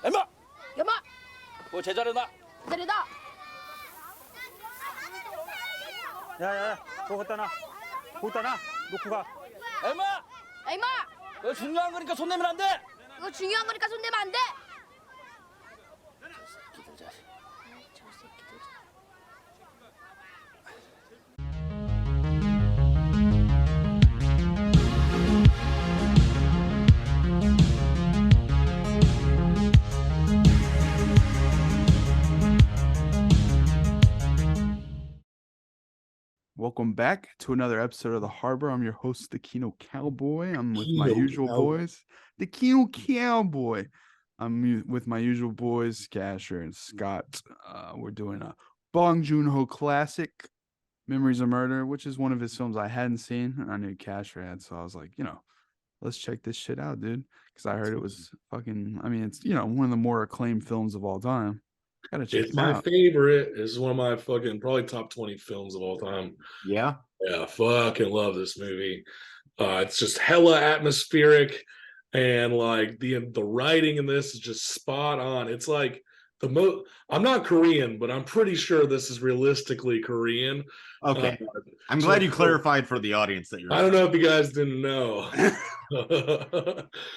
엄마! 여마 뭐 제자리나? 기다리다. 야야야, 그거 갖다 놔. 거기다 놔. 놓고 가. 엄마! 이마 이거 중요한 거니까 손 내면 안 돼! 이거 중요한 거니까 손 대면 안 돼. 기들자. 저 새끼들. Welcome back to another episode of The Harbor. I'm your host, the Kino Cowboy. I'm with my Kino usual Cowboy. boys, the Kino Cowboy. With my usual boys, Casher and Scott. We're doing a Bong Joon-Ho classic, Memories of Murder, which is one of his films I hadn't seen, and I knew Casher had, so I was like, let's check this shit out, dude. Because I heard it was it's, one of the more acclaimed films of all time. Gotta check It's it my out. favorite. It's one of my probably top 20 films of all time. Yeah. Yeah, fucking love this movie. It's just hella atmospheric, and like the writing in this is just spot on. It's like I'm not Korean, but I'm pretty sure this is realistically Korean. Okay. I'm glad you clarified for the audience that you're. I don't know if you guys didn't know.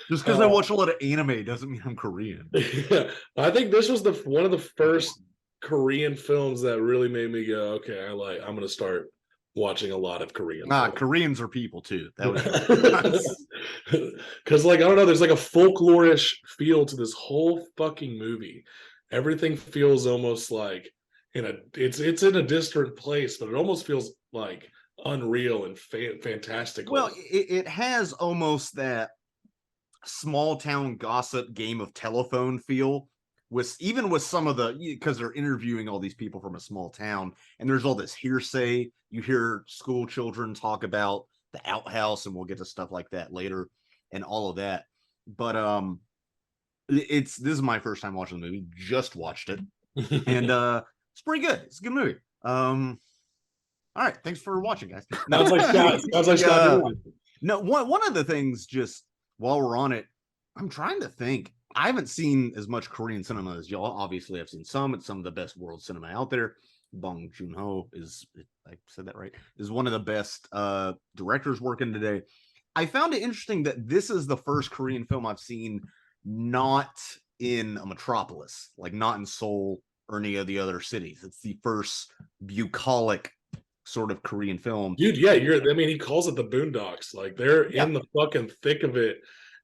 Just because I watch a lot of anime doesn't mean I'm Korean. Yeah, I think this was one of the first Korean films that really made me go, okay, I'm gonna start watching a lot of Korean. Koreans are people too. That was because I don't know, there's like a folklorish feel to this whole fucking movie. Everything feels almost like it's in a distant place, but it almost feels like unreal and fantastic. Well, it has almost that small town gossip game of telephone feel with some of because they're interviewing all these people from a small town, and there's all this hearsay. You hear school children talk about the outhouse, and we'll get to stuff like that later and all of that. But this is my first time watching the movie. Just watched it, and it's pretty good. It's a good movie. All right, thanks for watching, guys. No, No, one of the things, just while we're on it, I'm trying to think. I haven't seen as much Korean cinema as y'all. Obviously, I've seen some. It's some of the best world cinema out there. Bong Joon-ho I said that right, is one of the best directors working today. I found it interesting that this is the first Korean film I've seen not in a metropolis, like not in Seoul or any of the other cities. It's the first bucolic sort of Korean film. Dude, yeah, he calls it the Boondocks. Like they're in the fucking thick of it.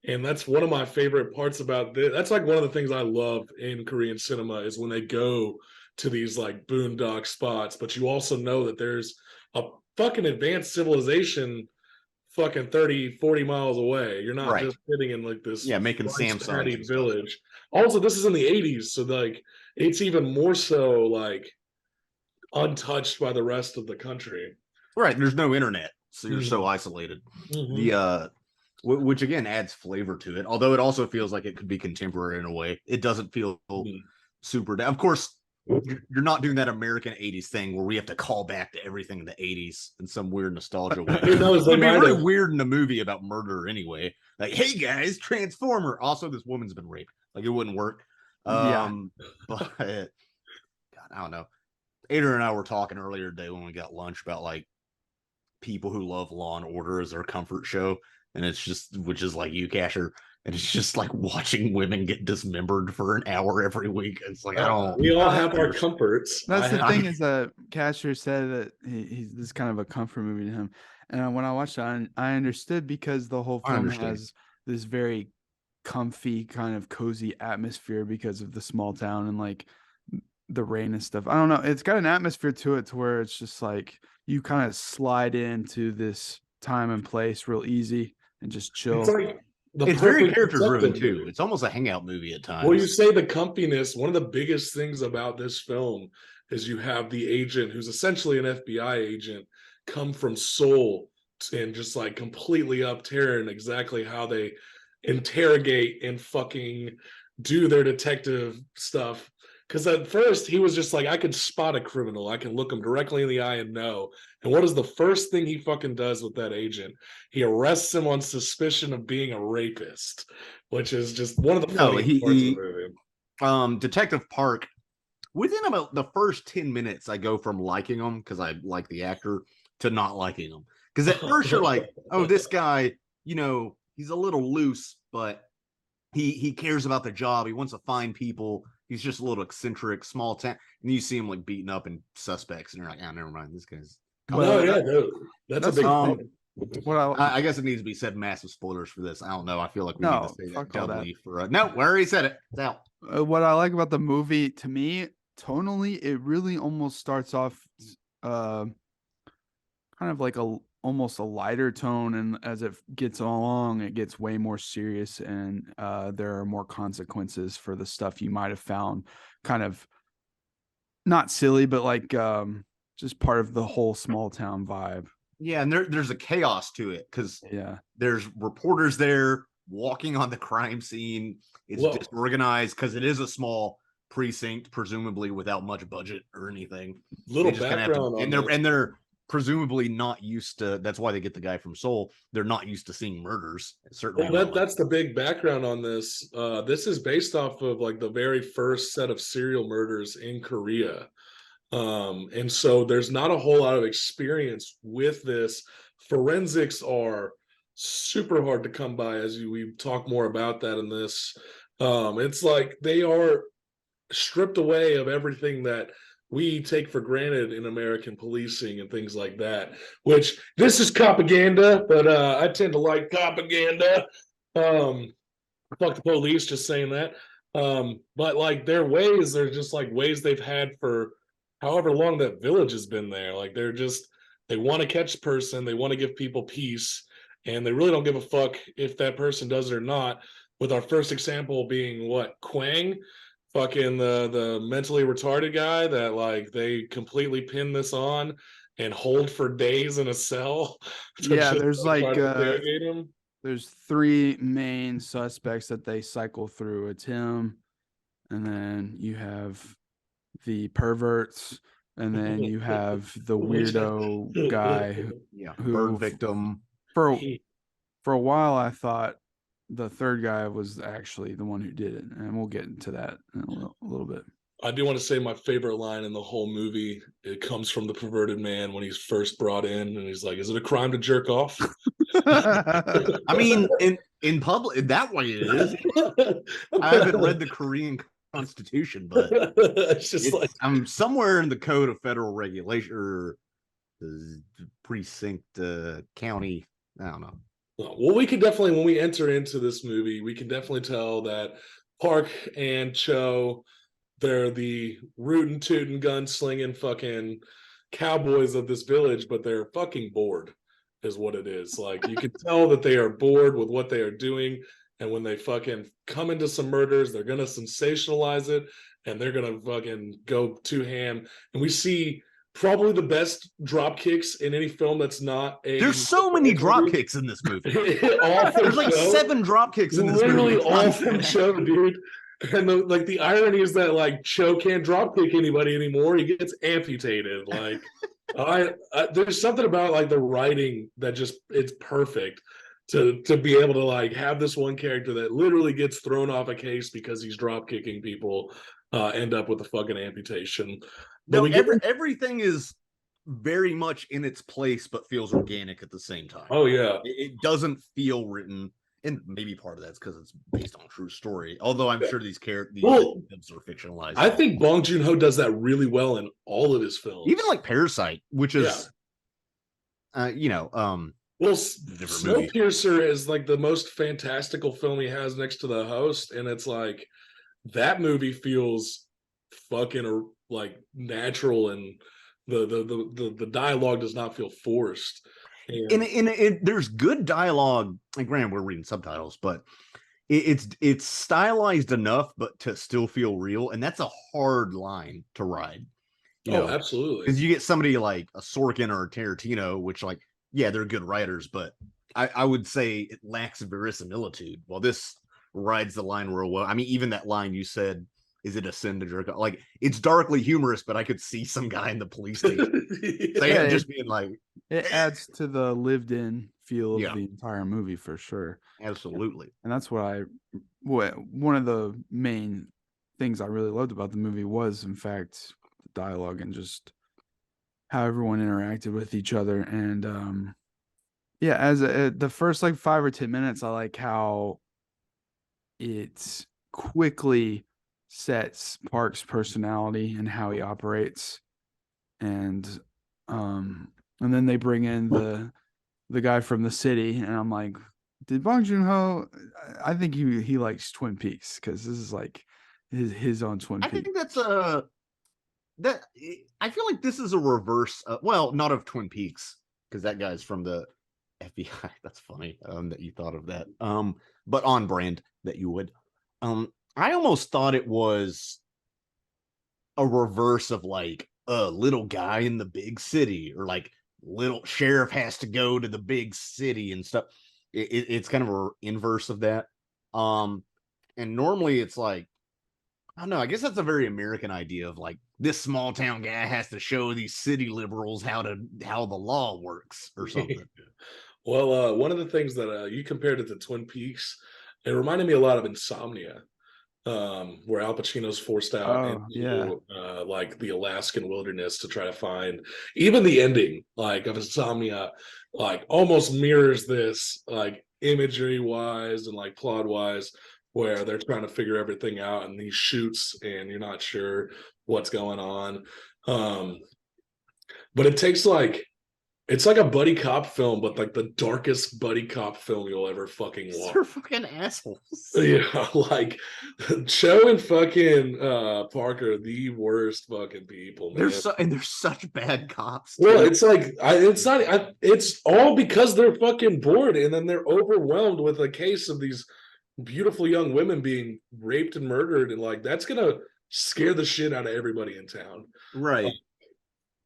And that's one of my favorite parts about this. That's like one of the things I love in Korean cinema is when they go to these like boondock spots, but you also know that there's a fucking advanced civilization fucking 30, 40 miles away. You're not just sitting in like this making Samsung village. Also, this is in the 80s, so like it's even more so like untouched by the rest of the country. Right, there's no internet, so you're so isolated. The which again adds flavor to it, although it also feels like it could be contemporary in a way. It doesn't feel super. Of course, you're not doing that American 80s thing where we have to call back to everything in the 80s in some weird nostalgia way. It would be really weird in a movie about murder anyway. Like, hey guys, Transformer. Also, this woman's been raped. Like, it wouldn't work. But God, I don't know. Adrian and I were talking earlier today when we got lunch about like people who love Law and Order as their comfort show. And it's just, which is like you, Casher, and it's just like watching women get dismembered for an hour every week. It's like, we all have our comforts. That's the thing is that Casher said that he's this kind of a comfort movie to him. And when I watched it, I understood because the whole film has this very comfy kind of cozy atmosphere because of the small town and like the rain and stuff. I don't know. It's got an atmosphere to it to where it's just like you kind of slide into this time and place real easy and just chill. It's very character driven too. It's almost a hangout movie at times. Well, you say the comfiness. One of the biggest things about this film is you have the agent who's essentially an FBI agent come from Seoul and just like completely up tearing exactly how they interrogate and fucking do their detective stuff. Because at first he was just like, I can spot a criminal. I can look him directly in the eye and know. And what is the first thing he fucking does with that agent? He arrests him on suspicion of being a rapist, which is just one of the funniest parts of the movie. Detective Park, within about the first 10 minutes, I go from liking him because I like the actor to not liking him. Because at first you're like, oh, this guy, you know, he's a little loose, but he cares about the job. He wants to find people. He's just a little eccentric, small town. And you see him like beating up and suspects, and you're like, oh, never mind. This guy's. That's a big thing. What I guess it needs to be said. Massive spoilers for this. I don't know. I feel like we need to say that doubly for. No, we already said it. It's out. What I like about the movie, to me, tonally, it really almost starts off kind of like almost a lighter tone, and as it gets along, it gets way more serious, and there are more consequences for the stuff you might have found kind of not silly, but like just part of the whole small town vibe. Yeah, and there's a chaos to it because there's reporters there walking on the crime scene. It's disorganized because it is a small precinct, presumably without much budget or anything. Little background and they're presumably not used to. That's why they get the guy from Seoul. They're not used to seeing murders. Certainly, that's the big background on this. This is based off of like the very first set of serial murders in Korea. And so there's not a whole lot of experience with this. Forensics are super hard to come by, as we talk more about that in this. It's like they are stripped away of everything that we take for granted in American policing and things like that, which this is propaganda, but I tend to like propaganda. Fuck the police, just saying that. But like their ways, they're just like ways they've had for however long that village has been there. Like they want to catch a person, they want to give people peace, and they really don't give a fuck if that person does it or not. With our first example being Kwang, fucking the mentally retarded guy that like they completely pin this on and hold for days in a cell. There's like there's three main suspects that they cycle through. It's him, and then you have the perverts, and then you have the weirdo guy who bird victim. For a while I thought the third guy was actually the one who did it, and we'll get into that in a little bit. I do want to say my favorite line in the whole movie, it comes from the perverted man when he's first brought in, and he's like, is it a crime to jerk off? I mean, in public, that way it is. I haven't read the Korean Constitution, but it's just like I'm somewhere in the code of federal regulation or precinct county. I don't know. Well, we can definitely, when we enter into this movie, we can definitely tell that Park and Cho, they're the rootin' tootin' gun-slinging fucking cowboys of this village, but they're fucking bored is what it is. Like, you can tell that they are bored with what they are doing, and when they fucking come into some murders, they're gonna sensationalize it, and they're gonna fucking go too ham. And we see probably the best drop kicks in any film that's not a. There's so many drop kicks in this movie. There's like 7 drop kicks in this movie. Literally all from Cho, dude. And the irony is that like Cho can't drop kick anybody anymore. He gets amputated. Like there's something about like the writing that just it's perfect to be able to like have this one character that literally gets thrown off a case because he's drop kicking people end up with a fucking amputation. No, everything is very much in its place, but feels organic at the same time. Oh yeah, it doesn't feel written, and maybe part of that's because it's based on a true story. Although I'm sure these characters are fictionalized. I think Bong Joon-ho does that really well in all of his films, even like Parasite, which is, well, Snowpiercer is like the most fantastical film he has next to The Host, and it's like that movie feels fucking like natural, and the dialogue does not feel forced. And there's good dialogue. And granted, we're reading subtitles, but it's stylized enough, but to still feel real, and that's a hard line to ride. Absolutely. Because you get somebody like a Sorkin or a Tarantino, which like, yeah, they're good writers, but I would say it lacks verisimilitude. While this rides the line real well. I mean, even that line you said is it a sin to jerk off? Like, it's darkly humorous, but I could see some guy in the police station saying, just being like, it adds to the lived-in feel of Yeah. the entire movie for sure. absolutely. And that's what one of the main things I really loved about the movie was, in fact, the dialogue and just how everyone interacted with each other. And yeah, as the first like 5 or 10 minutes, I like how it quickly sets Park's personality and how he operates, and then they bring in the guy from the city, and I'm like, did Bong Joon-ho? I think he likes Twin Peaks, because this is like his own Twin I Peaks. think that's that I feel like this is a reverse. Well, not of Twin Peaks, because that guy's from the FBI. That's funny that you thought of that. But on brand that you would. I almost thought it was a reverse of like a little guy in the big city, or like little sheriff has to go to the big city and stuff. It's kind of an inverse of that. And normally it's like, I don't know, I guess that's a very American idea of like, this small town guy has to show these city liberals how the law works or something. Well, one of the things that you compared it to Twin Peaks, it reminded me a lot of Insomnia, where Al Pacino's forced out into like the Alaskan wilderness to try to find. Even the ending, like, of Insomnia, like almost mirrors this, like imagery wise and like plot wise, where they're trying to figure everything out, and these shoots, and you're not sure what's going on. But it takes like, it's like a buddy cop film, but like the darkest buddy cop film you'll ever fucking watch. They're fucking assholes. Yeah, like Cho and fucking Parker, the worst fucking people, man. They're such bad cops. Well, it's like it's all because they're fucking bored, and then they're overwhelmed with a case of these beautiful young women being raped and murdered, and like that's gonna scare the shit out of everybody in town, right?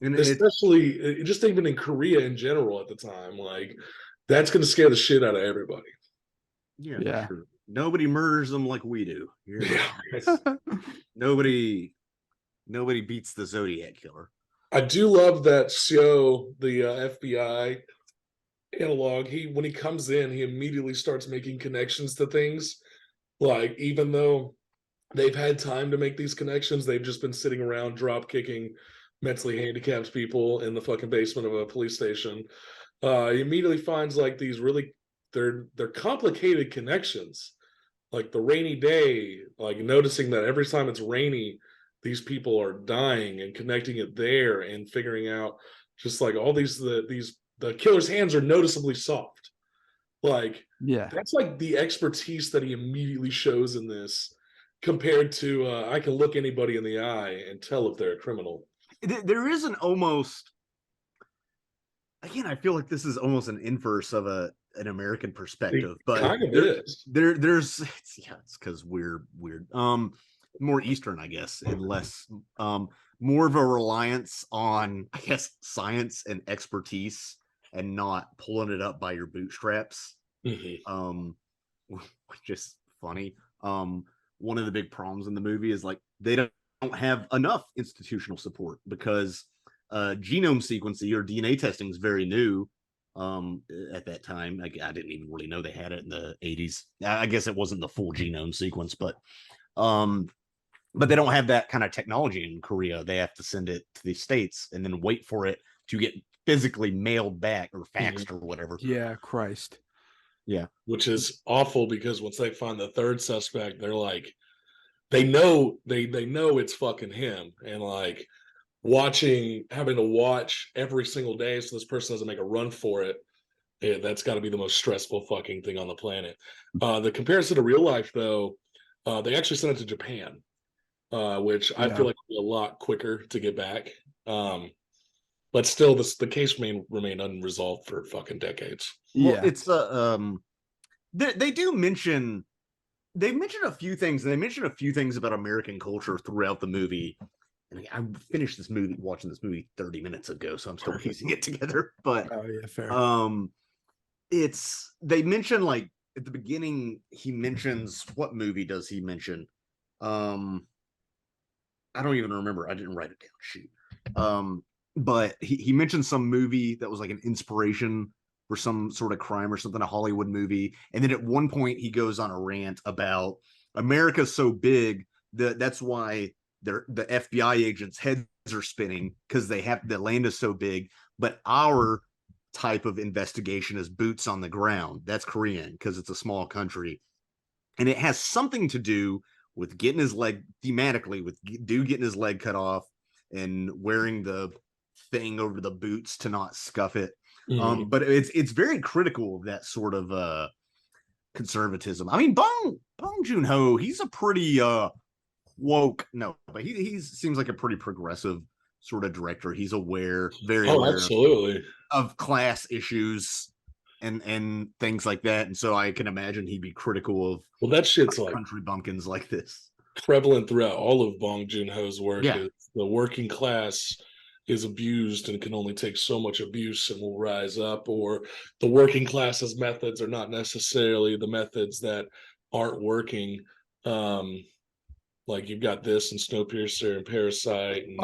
And especially just even in Korea in general at the time, like that's gonna scare the shit out of everybody. Yeah. Sure. Nobody murders them like we do. Yeah. Nobody beats the Zodiac killer. I do love that Seo, the FBI analog, when he comes in, he immediately starts making connections to things. Like, even though they've had time to make these connections, they've just been sitting around drop kicking mentally handicapped people in the fucking basement of a police station. He immediately finds like these really they're complicated connections, like the rainy day, like noticing that every time it's rainy, these people are dying, and connecting it there, and figuring out just like all these the killer's hands are noticeably soft. Like, Yeah, that's like the expertise that he immediately shows in this, compared to I can look anybody in the eye and tell if they're a criminal. There is an almost, again, I feel like this is almost an inverse of an American perspective, but kind of is. There's it's because we're weird, more Eastern, I guess, and less more of a reliance on, I guess, science and expertise, and not pulling it up by your bootstraps. Mm-hmm. Which is funny. One of the big problems in the movie is like they don't have enough institutional support, because genome sequencing or DNA testing is very new at that time. I didn't even really know they had it in the 80s. I guess it wasn't the full genome sequence, but they don't have that kind of technology in Korea. They have to send it to the States and then wait for it to get physically mailed back or faxed or whatever. Yeah, Christ. Yeah. Which is awful, because once they find the third suspect, they're like, they know it's fucking him, and like having to watch every single day so this person doesn't make a run for it, that's got to be the most stressful fucking thing on the planet. The comparison to real life, though, they actually sent it to Japan, which I feel like would be a lot quicker to get back. But still, the case remained unresolved for fucking decades. Well, it's they do mention, they mention a few things, and they mention a few things about American culture throughout the movie. And I finished watching this movie 30 minutes ago, so I'm still piecing it together. But fair. They mention, like, at the beginning, he mentions, what movie does he mention? I don't even remember. I didn't write it down. Shoot. But he mentioned some movie that was like an inspiration for some sort of crime or something, a Hollywood movie. And then at one point he goes on a rant about America's so big that that's why the FBI agents' heads are spinning, because the land is so big. But our type of investigation is boots on the ground. That's Korean because it's a small country. And it has something to do with getting his leg, thematically, with dude getting his leg cut off and wearing the thing over the boots to not scuff it. But it's very critical of that sort of conservatism. I mean, Bong Joon-ho, he's a pretty woke, no, but he seems like a pretty progressive sort of director. He's aware, very aware absolutely, of class issues and things like that. And so I can imagine he'd be critical of that shit's like country bumpkins like this. Prevalent throughout all of Bong Joon-ho's work. Yeah. Is the working class is abused and can only take so much abuse and will rise up, or the working class's methods are not necessarily the methods that aren't working. Like you've got this and Snowpiercer and Parasite. And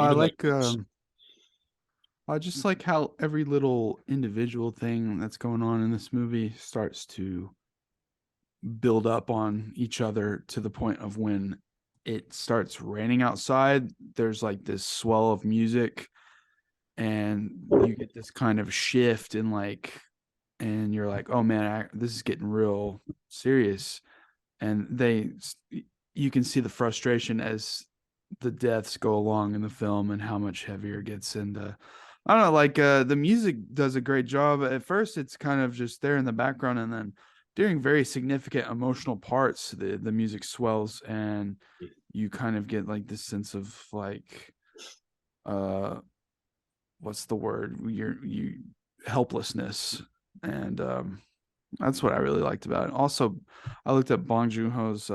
I just like how every little individual thing that's going on in this movie starts to build up on each other to the point of when it starts raining outside, there's like this swell of music and you get this kind of shift in and you're like, oh man, this is getting real serious. And you can see the frustration as the deaths go along in the film and how much heavier it gets. And I don't know, the music does a great job. At first it's kind of just there in the background, and then during very significant emotional parts, the music swells and you kind of get like this sense of what's the word? You helplessness. And that's what I really liked about it. Also, I looked at Bong Joon-ho's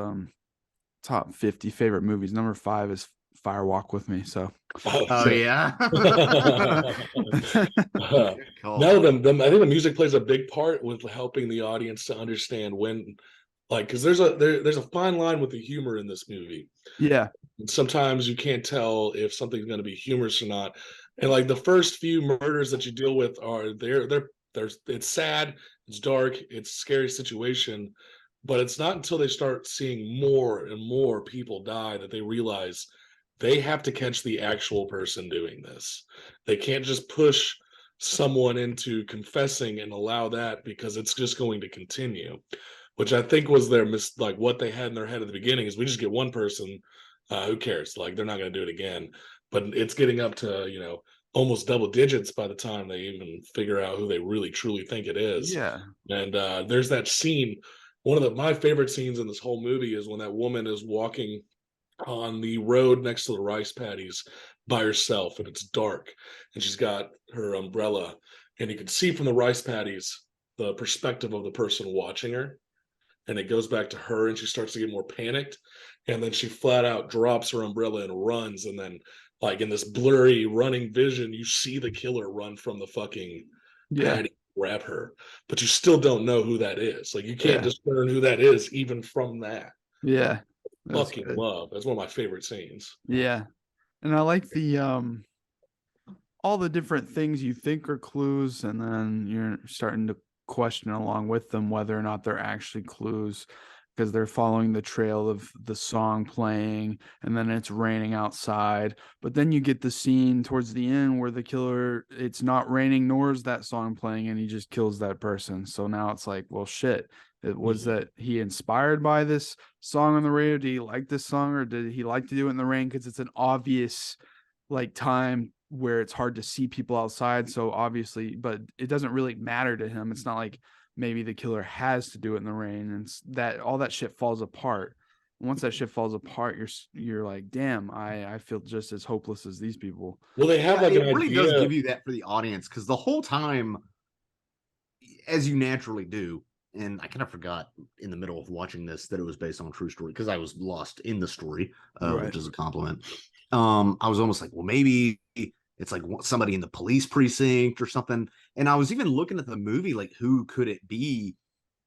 top 50 favorite movies. Number 5 is Fire Walk with Me. So yeah. No, I think the music plays a big part with helping the audience to understand when, because there's a fine line with the humor in this movie. Yeah. And sometimes you can't tell if something's going to be humorous or not. And like the first few murders that you deal with are it's sad, it's dark, it's a scary situation, but it's not until they start seeing more and more people die that they realize they have to catch the actual person doing this. They can't just push someone into confessing and allow that, because it's just going to continue, which I think was what they had in their head at the beginning is we just get one person, who cares? Like they're not going to do it again. But it's getting up to, almost double digits by the time they even figure out who they really truly think it is. Yeah. And there's that scene. One of my favorite scenes in this whole movie is when that woman is walking on the road next to the rice paddies by herself, and it's dark, and she's got her umbrella, and you can see from the rice paddies the perspective of the person watching her, and it goes back to her, and she starts to get more panicked, and then she flat out drops her umbrella and runs, and then in this blurry running vision you see the killer run from the fucking paddy, grab her, but you still don't know who that is. You can't discern who that is even from that. Fucking love. That's one of my favorite scenes. Yeah. And I like the all the different things you think are clues, and then you're starting to question along with them whether or not they're actually clues, because they're following the trail of the song playing, and then it's raining outside. But then you get the scene towards the end where the killer, it's not raining nor is that song playing, and he just kills that person. So now it's like, well, shit. It was that he inspired by this song on the radio? Did he like this song, or did he like to do it in the rain? Because it's an obvious time where it's hard to see people outside. So obviously, but it doesn't really matter to him. It's not like maybe the killer has to do it in the rain, and that all that shit falls apart. And once that shit falls apart, you're like, damn, I feel just as hopeless as these people. Well, they have it really does give you that for the audience, because the whole time, as you naturally do. And I kind of forgot in the middle of watching this that it was based on a true story, because I was lost in the story, which is a compliment. I was almost like, well, maybe it's like somebody in the police precinct or something. And I was even looking at the movie, like, who could it be?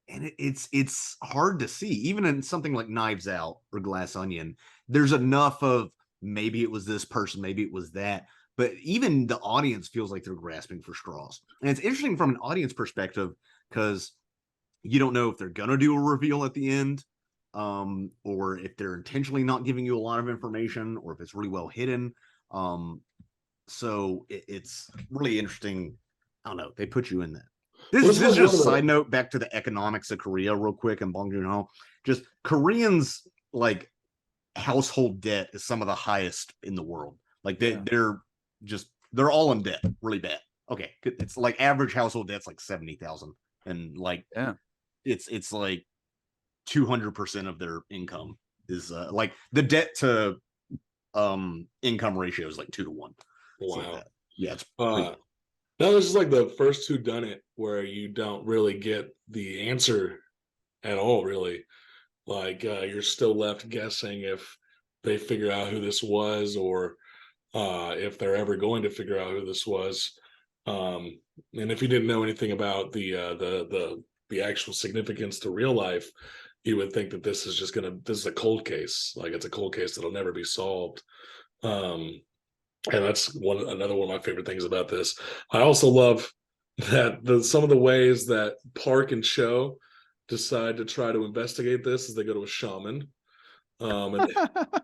And it's hard to see. Even in something like Knives Out or Glass Onion, there's enough of maybe it was this person, maybe it was that. But even the audience feels like they're grasping for straws. And it's interesting from an audience perspective because you don't know if they're going to do a reveal at the end, or if they're intentionally not giving you a lot of information, or if it's really well hidden. So it's really interesting. I don't know. They put you in that. This is just a side note back to the economics of Korea real quick and Bong Joon-ho. Just Koreans, like, household debt is some of the highest in the world. Like they're all in debt really bad. Okay. It's like average household debt's like 70,000. And like, it's like 200% of their income is like the debt to income ratio is like 2 to 1. Wow. Like yeah. It's no, this is like the first who done it where you don't really get the answer at all, really. Like you're still left guessing if they figure out who this was, or if they're ever going to figure out who this was. And if you didn't know anything about the actual significance to real life, you would think that this is a cold case. Like it's a cold case that'll never be solved. And that's another one of my favorite things about this. I also love that some of the ways that Park and Cho decide to try to investigate this is they go to a shaman. And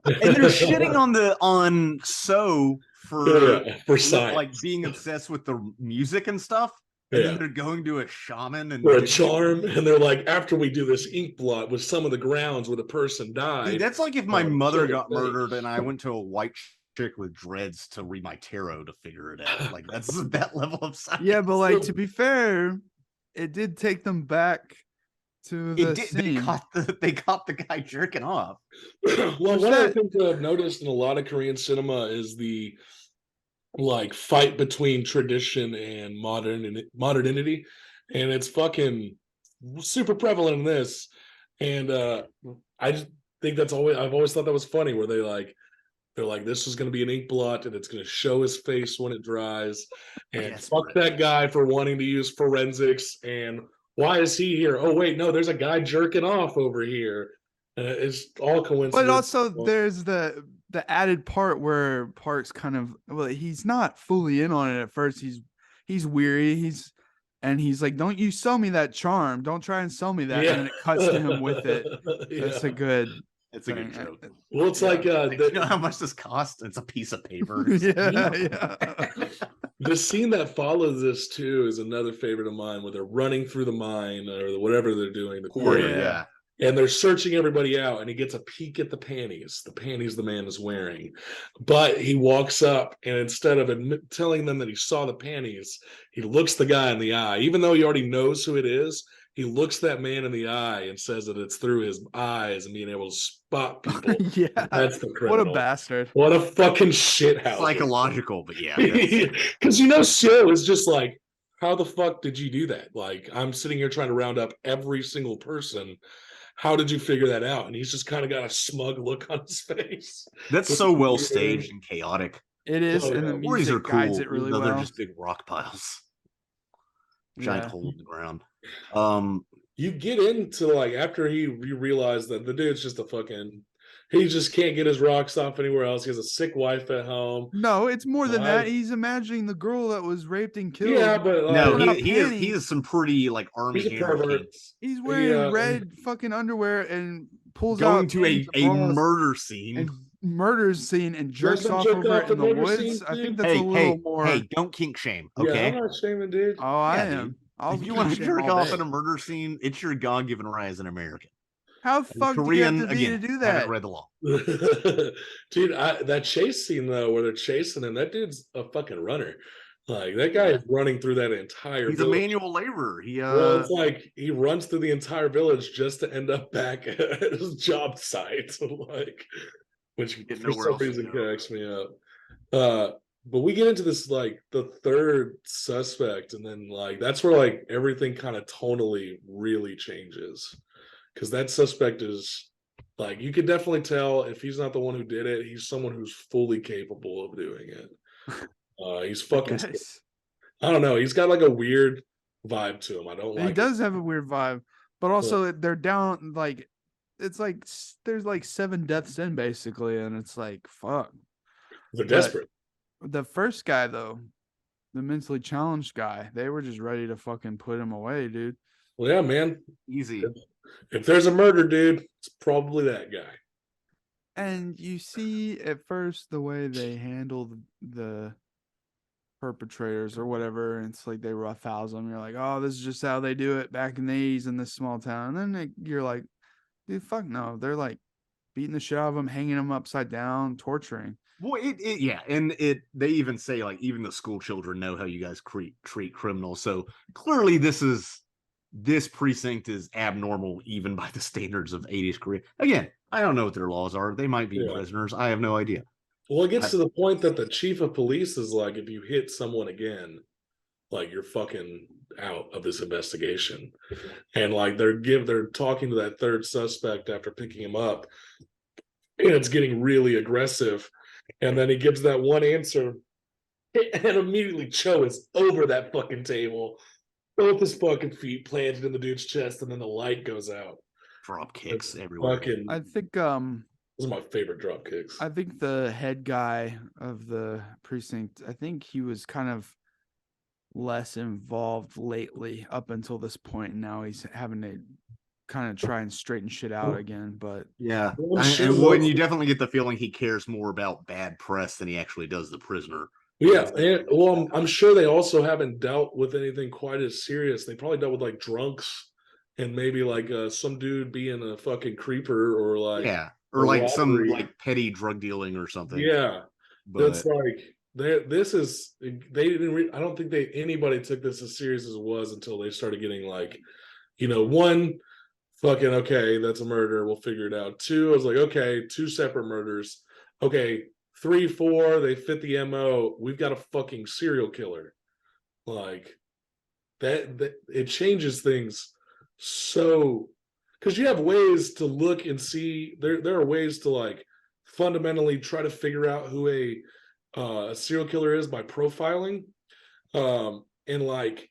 they're shitting on So for science, like being obsessed with the music and stuff. And then they're going to a shaman and or a charm, and they're like, after we do this ink blot with some of the grounds where the person died. Dude, that's like if my mother got murdered and I went to a white chick with dreads to read my tarot to figure it out. Like that's that level of science. Yeah, but like to be fair, it did take them back to the scene. They caught the guy jerking off. Well, one of the things I've noticed in a lot of Korean cinema is the like fight between tradition and modernity, and it's fucking super prevalent in this. And I just think I've always thought that was funny, where they're like, this is going to be an ink blot and it's going to show his face when it dries, and fuck that guy for wanting to use forensics, and why is he here? Oh wait, no, there's a guy jerking off over here. It's all coincidence. But also there's the added part where Park's kind of, well, he's not fully in on it at first. He's weary. He's like, don't you sell me that charm. Don't try and sell me that. And then it cuts to him with it. That's a good joke. Well, it's like you know how much this costs? It's a piece of paper. Yeah. The scene that follows this too is another favorite of mine, where they're running through the mine or whatever they're doing. The quarry, and they're searching everybody out, and he gets a peek at the panties the man is wearing. But he walks up, and instead of telling them that he saw the panties, he looks the guy in the eye. Even though he already knows who it is, he looks that man in the eye and says that it's through his eyes and being able to spot people. Yeah, that's the criminal. What a bastard. What a fucking shithouse. Psychological, but yeah. Because Seo is just like, how the fuck did you do that? Like, I'm sitting here trying to round up every single person. How did you figure that out? And he's just kind of got a smug look on his face. That's so well staged and chaotic. It is, and the music are cool. guides it really well. They're just big rock piles. Giant hole in the ground. You get into like, after you realize that the dude's just he just can't get his rocks off anywhere else. He has a sick wife at home. No, it's more than that. He's imagining the girl that was raped and killed. Yeah, but no, he is some pretty like army hammer. He's wearing red fucking underwear and pulls going out to a murder scene. And murders scene and jerks off over it in the woods. I think that's a little more. Hey, don't kink shame, okay? Yeah, I'm not shaming, dude. Oh, I am. If you want to jerk off in a murder scene, it's your God-given right as an American. How fuck do you have to be to do that? I haven't read the law. Dude, that chase scene though, where they're chasing him, that dude's a fucking runner. Like that guy is running through that entire He's village. A manual laborer. Well, it's like he runs through the entire village just to end up back at his job site. Like, which for some reason cracks me up. But we get into this like the third suspect, and then like that's where like everything kind of tonally really changes. Because that suspect is like, you can definitely tell if he's not the one who did it, he's someone who's fully capable of doing it. He's fucking, I don't know. He's got like a weird vibe to him. I don't like. He does have a weird vibe, but also they're down like, it's like there's like 7 deaths in basically, and it's like fuck. They're desperate. The first guy, though, the mentally challenged guy, they were just ready to fucking put him away, dude. Well, yeah, man. Easy. If there's a murder, dude, it's probably that guy. And you see at first the way they handle the perpetrators or whatever, and it's like they roughhouse them. You're like, oh, this is just how they do it back in the 80s in this small town. And then you're like, dude, fuck no. They're like beating the shit out of them, hanging them upside down, torturing. Well, yeah, and they even say like even the school children know how you guys treat criminals. So clearly, this precinct is abnormal even by the standards of 80s Korea. Again, I don't know what their laws are. They might be prisoners. I have no idea. Well, it gets to the point that the chief of police is like, if you hit someone again, like you're fucking out of this investigation. And like they're talking to that third suspect after picking him up, and it's getting really aggressive. And then he gives that one answer, and immediately Cho is over that fucking table, both his fucking feet planted in the dude's chest, and then the light goes out. Drop kicks everywhere. I think those are my favorite drop kicks. I think the head guy of the precinct, I think he was kind of less involved lately up until this point. And now he's having to kind of try and straighten shit out again. But yeah, and you definitely get the feeling he cares more about bad press than he actually does the prisoner. Yeah, and well, I'm sure they also haven't dealt with anything quite as serious. They probably dealt with like drunks and maybe like some dude being a fucking creeper or like or like robbery. Some like petty drug dealing or something. Yeah, but it's like they didn't. I don't think anybody took this as serious as it was until they started getting like, one, fucking okay, that's a murder. We'll figure it out. Two, I was like, okay, 2 separate murders. Okay, 3, 4, they fit the MO. We've got a fucking serial killer. Like that it changes things so, because you have ways to look and see. There are ways to like fundamentally try to figure out who a serial killer is by profiling, and like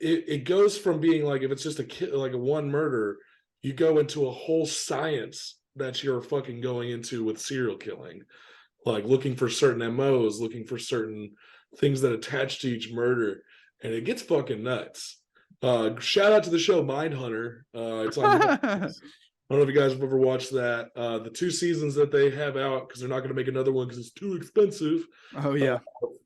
it goes from being like, if it's just like a one murder, you go into a whole science that you're fucking going into with serial killing, like looking for certain MOs, looking for certain things that attach to each murder, and it gets fucking nuts. Shout out to the show Mindhunter. It's on Netflix. I don't know if you guys have ever watched that. The 2 seasons that they have out, because they're not going to make another one because it's too expensive. Oh yeah,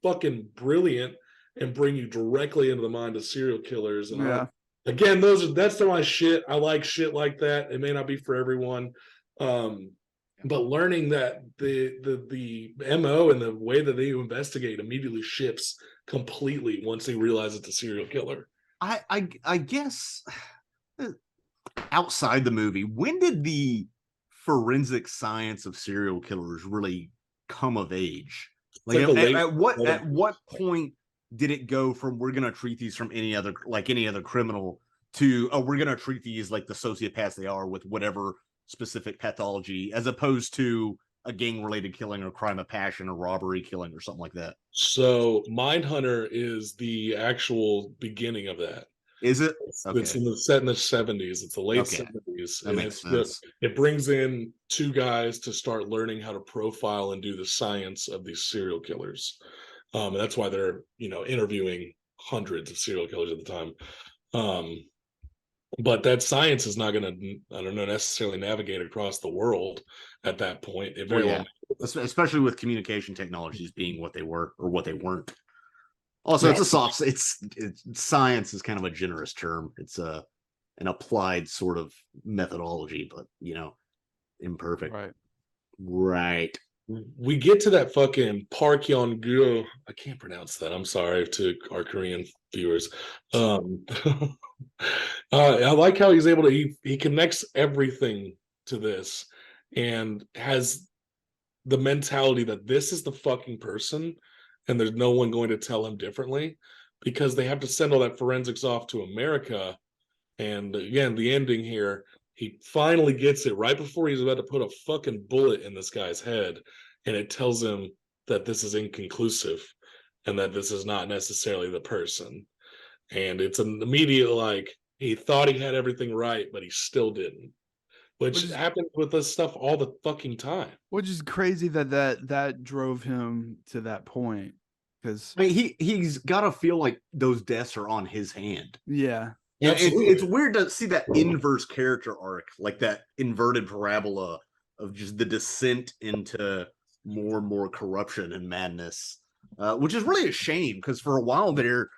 fucking brilliant, and bring you directly into the mind of serial killers. And again, that's my shit. I like shit like that. It may not be for everyone, but learning that the MO and the way that they investigate immediately shifts completely once they realize it's a serial killer. I guess outside the movie, when did the forensic science of serial killers really come of age? Like at what point did it go from we're gonna treat these from any other criminal to we're gonna treat these like the sociopaths they are with whatever specific pathology, as opposed to a gang-related killing or crime of passion or robbery killing or something like that? So Mindhunter is the actual beginning of that. Is it? Okay. It's set in the 70s. It's the late 70s. That makes sense. It brings in 2 guys to start learning how to profile and do the science of these serial killers. And that's why they're, interviewing hundreds of serial killers at the time. But that science is not going to, I don't know, necessarily navigate across the world at that point. It very well, especially with communication technologies being what they were or what they weren't. Also, it's science is kind of a generous term. It's an applied sort of methodology, but imperfect. Right. We get to that fucking Park Yeon-gu. I can't pronounce that. I'm sorry to our Korean viewers. I like how he's able to he connects everything to this and has the mentality that this is the fucking person and there's no one going to tell him differently, because they have to send all that forensics off to America. And again, the ending here, he finally gets it right before he's about to put a fucking bullet in this guy's head, and it tells him that this is inconclusive and that this is not necessarily the person. And it's an immediate, like, he thought he had everything right, but he still didn't. which happens with this stuff all the fucking time. Which is crazy that drove him to that point. Because I mean, he's got to feel like those deaths are on his hand. Yeah. It's weird to see that inverse character arc, like that inverted parabola of just the descent into more and more corruption and madness, which is really a shame because for a while there,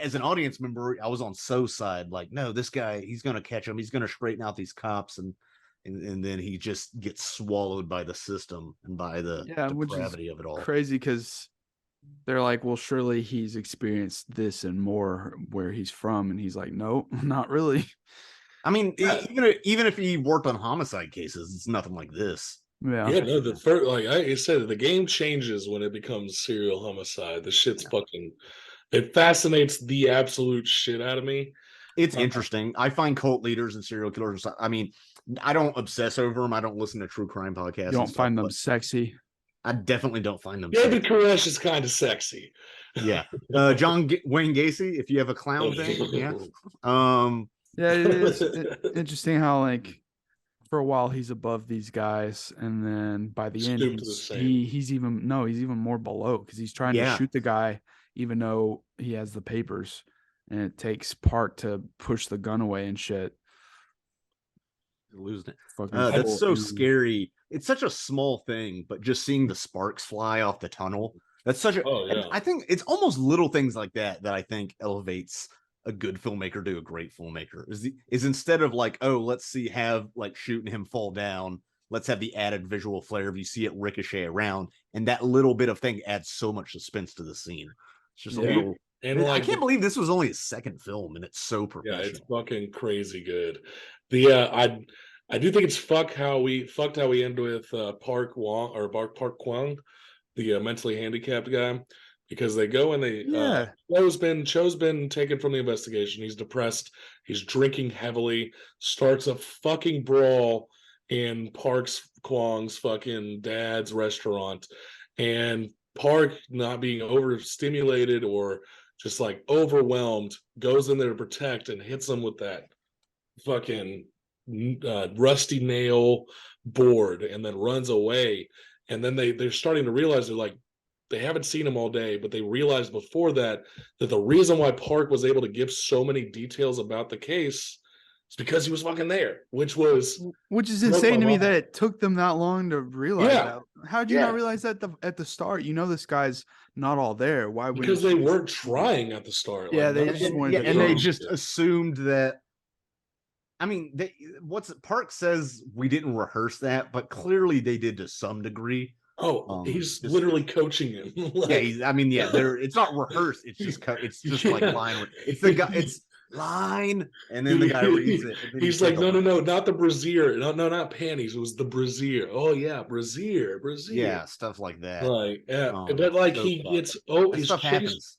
as an audience member, I was on So's side, like, no, this guy, he's going to catch him, he's going to straighten out these cops, and then he just gets swallowed by the system and by the depravity of it all. Crazy because they're like, well, surely he's experienced this and more where he's from, and he's like, no, not really. I mean, even if he worked on homicide cases, it's nothing like this. Yeah, no, the first, like I said, the game changes when it becomes serial homicide. The shit's fucking, it fascinates the absolute shit out of me. It's interesting. I find cult leaders and serial killers, I mean, I don't obsess over them. I don't listen to true crime podcasts. You don't find them sexy. I definitely don't find them. David Koresh is kind of sexy. Yeah. Wayne Gacy, if you have a clown thing. Yeah. Yeah, it is interesting how, like, for a while he's above these guys, and then by the end he's even more below because he's trying to shoot the guy even though he has the papers, and it takes Park to push the gun away and shit. Losing it. That's so scary. It's such a small thing, but just seeing the sparks fly off the tunnel, that's such a I think it's almost little things like that I think elevates a good filmmaker to a great filmmaker. Is instead of like, oh, let's have like shooting him fall down, let's have the added visual flair of you see it ricochet around, and that little bit of thing adds so much suspense to the scene. It's just a little. And I can't believe this was only his second film, and it's so professional. Yeah, it's fucking crazy good. I do think it's fucked how we end with Park Kwang, the mentally handicapped guy, because they go and they Cho's been taken from the investigation. He's depressed. He's drinking heavily. Starts a fucking brawl in Kwang's fucking dad's restaurant, and Park, not being overstimulated or just like overwhelmed, goes in there to protect and hits him with that fucking rusty nail board, and then runs away. And then they're starting to realize they haven't seen him all day, but they realized before that the reason why Park was able to give so many details about the case is because he was fucking there, which is insane to me that it took them that long to realize that. How did you not realize that at the start? You know, this guy's not all there. Why would? Because they weren't trying at the start. Yeah, they just wanted and they just assumed that. I mean, Park says we didn't rehearse that, but clearly they did to some degree. Oh, he's literally coaching him. It's not rehearsed. It's just like line. It's the guy. It's line, and then the guy reads it. He's like, no, not the brassiere. No, not panties. It was the brassiere. Oh yeah, brassiere. Yeah, stuff like that. Like, but like he's stuff happens.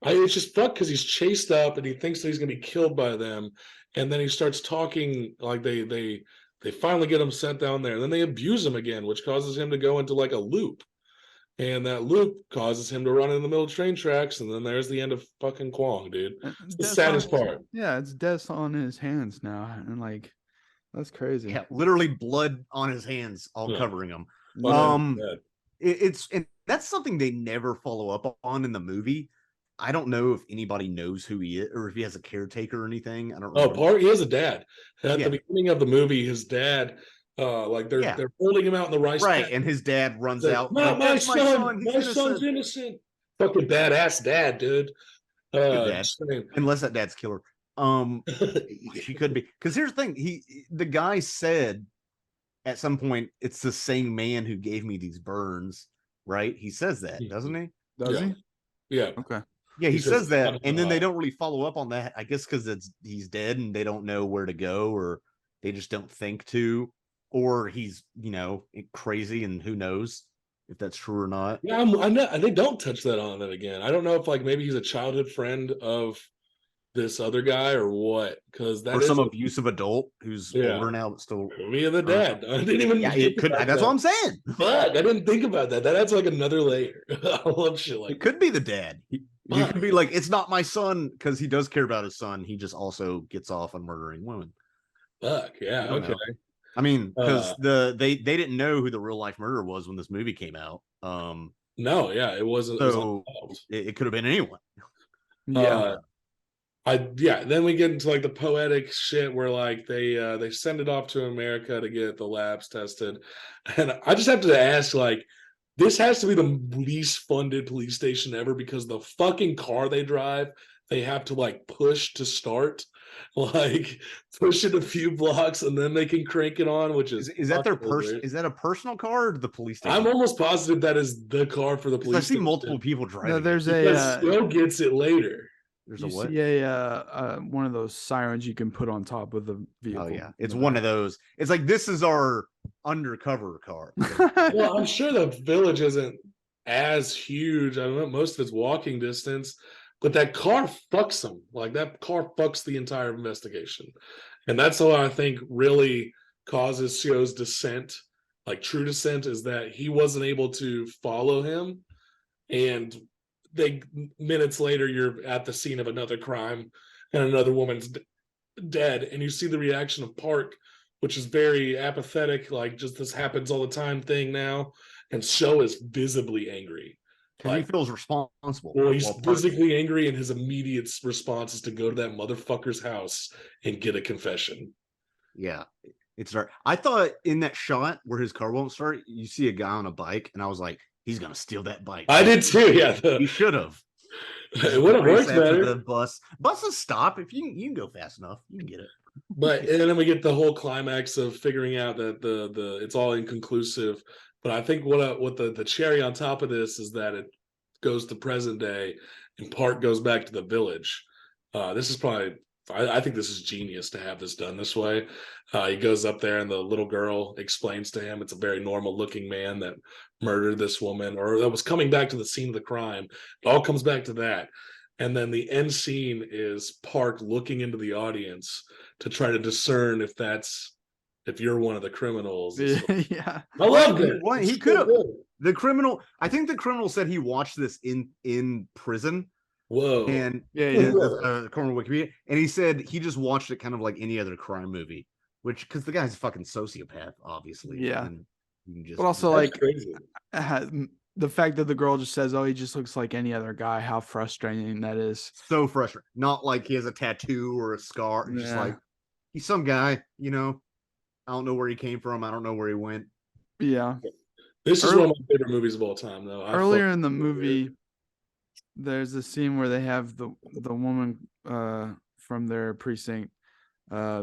It's just fucked because he's chased up and he thinks that he's gonna be killed by them, and then he starts talking like they finally get him sent down there, and then they abuse him again, which causes him to go into like a loop, and that loop causes him to run in the middle of train tracks, and then there's the end of fucking Kwang, dude. It's the saddest part. Yeah, it's death on his hands now, and like that's crazy. Yeah, literally blood on his hands, all covering him. And that's something they never follow up on in the movie. I don't know if anybody knows who he is or if he has a caretaker or anything. I don't know. He has a dad. At the beginning of the movie, his dad, they're holding him out in the rice paddy, and his dad runs out. My son's innocent. Fucking badass dad, dude. Dad. Unless that dad's killer. He could be. Because here's the thing. The guy said at some point, it's the same man who gave me these burns, right? He says that, doesn't he? Does he? Yeah. Okay. Yeah, he says that, and then they don't really follow up on that. I guess because he's dead and they don't know where to go, or they just don't think to, or he's crazy, and who knows if that's true or not. Yeah, I know, and they don't touch that on it again. I don't know if maybe he's a childhood friend of this other guy or what, because that or some abusive adult who's older now but still me and the dad. I didn't even. Yeah, it could. That's what I'm saying. Fuck, I didn't think about that. That adds like another layer. I love shit like. It could be the dad. You could be like, it's not my son, because he does care about his son. He just also gets off on murdering women. Fuck yeah, okay. I mean, because they didn't know who the real life murderer was when this movie came out. No, yeah, it wasn't. So it could have been anyone. Yeah. Then we get into like the poetic shit where like they send it off to America to get the labs tested, and I just have to ask, like, this has to be the least funded police station ever, because the fucking car they drive, they have to like push to start, like push it a few blocks and then they can crank it on, which is that their is that a personal car or the police station? I'm almost positive that is the car for the police. I see multiple people driving. No, there's Seo gets it later. There's you a what? See one of those sirens you can put on top of the vehicle. Oh yeah, it's one of those. It's like, this is our undercover car. Well, I'm sure the village isn't as huge. I don't know, most of it's walking distance, but that car fucks them. Like, that car fucks the entire investigation, and that's what I think really causes Seo's descent, like true descent, is that he wasn't able to follow him, and minutes later you're at the scene of another crime and another woman's dead, and you see the reaction of Park, which is very apathetic, like just this happens all the time thing now, and Seo is visibly angry. Like, he feels responsible. Well, he's physically angry, and his immediate response is to go to that motherfucker's house and get a confession. Yeah, it's dark. I thought in that shot where his car won't start, you see a guy on a bike, and I was like, he's gonna steal that bike. I did too. Yeah, he should have. It would have worked better. The buses stop if you can go fast enough, you can get it. But and then we get the whole climax of figuring out that the it's all inconclusive. But I think what the cherry on top of this is that it goes to present day, and Park goes back to the village. This is probably, I think this is genius to have this done this way. He goes up there, and the little girl explains to him it's a very normal looking man that murdered this woman, or that was coming back to the scene of the crime. It all comes back to that. And then the end scene is Park looking into the audience to try to discern if you're one of the criminals. Yeah, I love it. What he could have. The criminal. I think the criminal said he watched this in prison. Whoa. And according to Wikipedia, and he said he just watched it kind of like any other crime movie, which, because the guy's a fucking sociopath, obviously. Yeah. And you can just, but also, like, crazy. The fact that the girl just says, "Oh, he just looks like any other guy," how frustrating that is. So frustrating. Not like he has a tattoo or a scar. Yeah. Just like, he's some guy, you know. I don't know where he came from. I don't know where he went. Yeah. This is one of my favorite movies of all time, though. Earlier in the movie, there's a scene where they have the woman from their precinct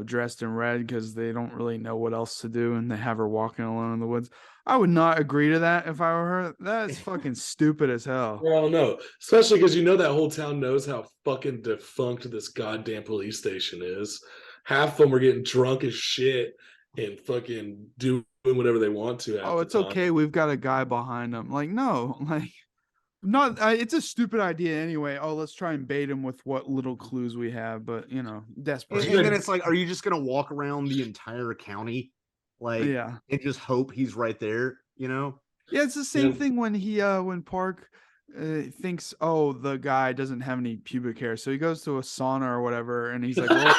dressed in red because they don't really know what else to do, and they have her walking alone in the woods. I would not agree to that if I were her. That is fucking stupid as hell. Well, no, especially because you know that whole town knows how fucking defunct this goddamn police station is. Half of them are getting drunk as shit and fucking doing whatever they want to. Oh, it's okay. We've got a guy behind them. Like, no, like, not. It's a stupid idea anyway. Oh, let's try and bait him with what little clues we have. But, you know, desperate. And then it's like, are you just gonna walk around the entire county, like, and just hope he's right there? You know? Yeah, it's the same thing when when Park thinks, oh, the guy doesn't have any pubic hair, so he goes to a sauna or whatever, and he's like, well,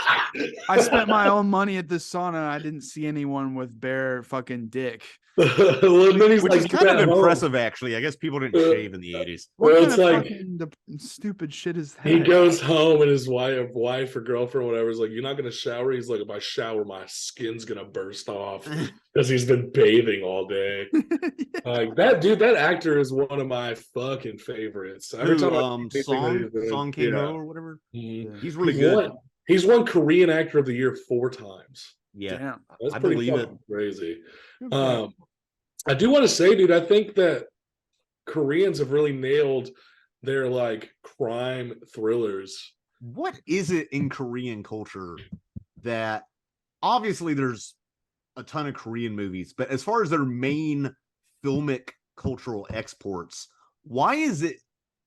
I spent my own money at this sauna, and I didn't see anyone with bare fucking dick. Well, which is kind of impressive, actually. I guess people didn't shave in the 80s. Well, it's like the stupipid shit is that? He goes home and his wife or girlfriend or whatever is like, "You're not gonna shower?" He's like, "If I shower, my skin's gonna burst off," because he's been bathing all day. Like, that dude, that actor is one of my fucking favorites. Every time Song Kang-ho or whatever. Mm-hmm. He's really good. He's won Korean Actor of the Year 4 times. Yeah, damn. That's I pretty believe it. Crazy. I do want to say, dude, I think that Koreans have really nailed their like crime thrillers. What is it in Korean culture that, obviously there's a ton of Korean movies, but as far as their main filmic cultural exports, why is it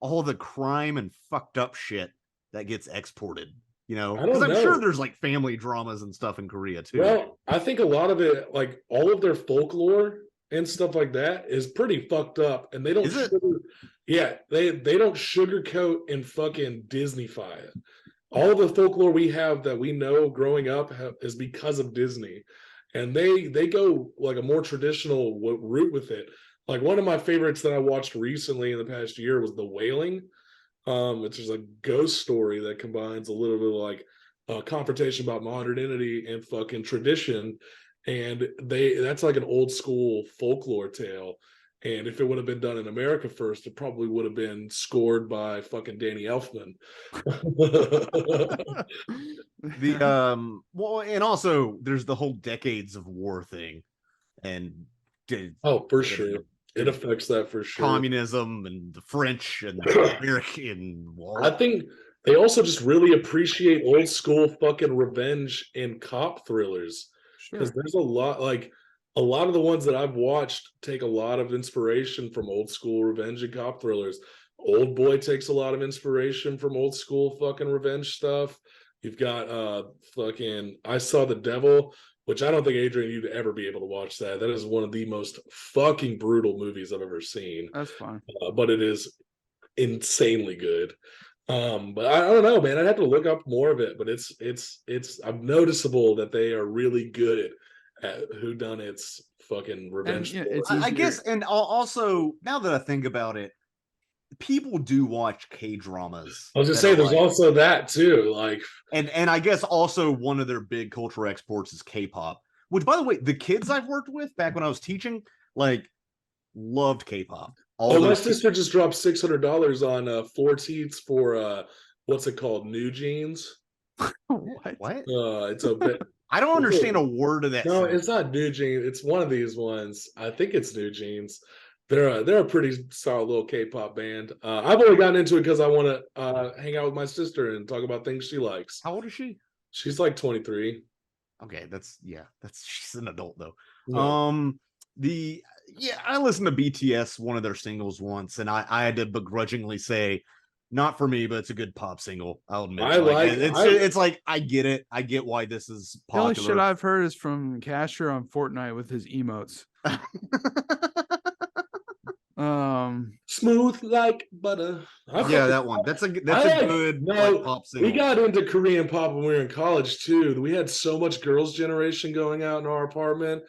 all the crime and fucked up shit that gets exported? You know, because I'm sure there's like family dramas and stuff in Korea too. Well, I think a lot of it, like all of their folklore and stuff like that, is pretty fucked up, and they don't. They don't sugarcoat and fucking Disneyfy it. All the folklore we have that we know growing up is because of Disney, and they go like a more traditional route with it. Like one of my favorites that I watched recently in the past year was The Wailing, which is a ghost story that combines a little bit of like a confrontation about modernity and fucking tradition. And that's like an old school folklore tale. And if it would have been done in America first, it probably would have been scored by fucking Danny Elfman. Well, and also there's the whole decades of war thing, and for sure. It affects that for sure. Communism and the French and the American war. I think they also just really appreciate old school fucking revenge and cop thrillers. Because there's a lot of the ones that I've watched take a lot of inspiration from old school revenge and cop thrillers. Old Boy takes a lot of inspiration from old school fucking revenge stuff. You've got fucking I Saw the Devil, which I don't think, Adrian, you'd ever be able to watch that. That is one of the most fucking brutal movies I've ever seen. That's fine. But it is insanely good. But I don't know, man. I'd have to look up more of it. But it's I'm noticeable that they are really good at whodunits fucking revenge. I guess, and also now that I think about it, people do watch K-dramas. I was gonna say there's also that too. Like and I guess also one of their big cultural exports is K-pop. Which, by the way, the kids I've worked with back when I was teaching, like, loved K-pop. My sister just dropped $600 on 4 teats for what's it called? New Jeans. What? It's a bit. I don't understand a word of that. No, it's not New Jeans. It's one of these ones. I think it's New Jeans. They're a pretty solid little K-pop band. I've only gotten into it because I want to hang out with my sister and talk about things she likes. How old is she? She's like 23. Okay, that's she's an adult though. Yeah. I listened to BTS, one of their singles once, and I had to begrudgingly say, not for me, but it's a good pop single. I'll admit. It's like I get it. I get why this is popular. The only shit I've heard is from Casher on Fortnite with his emotes. Smooth like butter. That one. That's a good pop single. We got into Korean pop when we were in college too. We had so much girls' generation going out in our apartment.